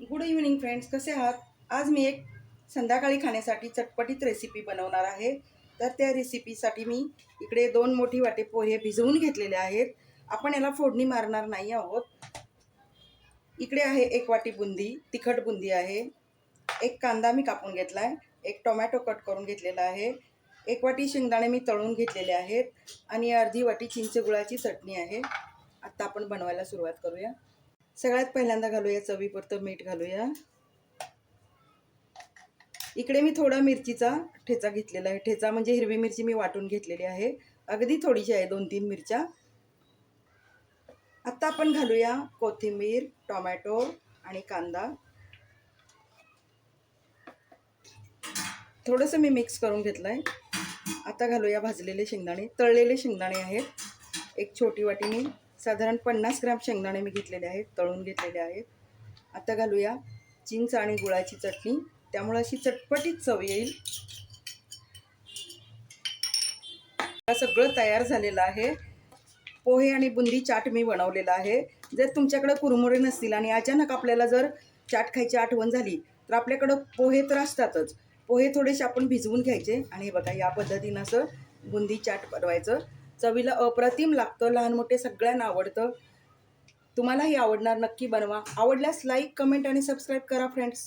Good evening friends, कसे आहात? आज मी एक संध्याकाळी खाण्यासाठी चटपटीत रेसिपी बनवणार आहे. तर त्या रेसिपीसाठी मी इकडे 2 मोठी वाटी पोहे भिजवून घेतलेले आहेत. आपण याला फोडणी मारणार नाही आहोत. इकडे आहे 1 वाटी बुंदी, तिखट बुंदी आहे. 1 कांदा मी कापून घेतला आहे. 1 टोमॅटो कट करून घेतलेला आहे. 1 वाटी शेंगदाणे मी तळून घेतलेले आहेत आणि अर्धी वाटी चिंचगुळाची चटणी आहे. आता आपण बनवायला सुरुवात करूया. सगळ्यात पहिल्यांदा घालूया चवीपुरतं मीठ घालूया. इकडे मी थोडा मिरचीचा ठेचा घेतलेला आहे. ठेचा म्हणजे हिरवी मिरची मी वाटून घेतलेली आहे. अगदी थोडीशी आहे, 2-3 मिरच्या. आता आपण घालूया कोथिंबीर, टोमॅटो आणि कांदा. थोडंसं मी मिक्स करून घेतलं आहे. आता घालूया भाजलेले शेंगदाणे, तळलेले शेंगदाणे आहेत. एक छोटी वाटी मी साधारण 50 ग्रॅम शेंगदाणे मी घेतलेले आहेत, तळून घेतलेले आहेत. आता घालूया चिंच आणि गुळाची चटणी, त्यामुळे अशी चटपटीत चव येईल. सगळं तयार झालेलं आहे. पोहे आणि बुंदी चाट मी बनवलेला आहे. जर तुमच्याकडे कुरमुरे नसतील आणि अचानक आपल्याला जर चाट खायची आठवण झाली तर आपल्याकडं पोहे तर असतातच. पोहे थोडेसे आपण भिजवून घ्यायचे आणि हे बघा या पद्धतीनं असं बुंदी चाट बनवायचं. चवीला अप्रतिम लागतं, लहान मोठे सगळ्यांना आवडतं. तुम्हालाही आवडणार, नक्की बनवा. आवडल्यास लाईक, कमेंट आणि सबस्क्राईब करा फ्रेंड्स.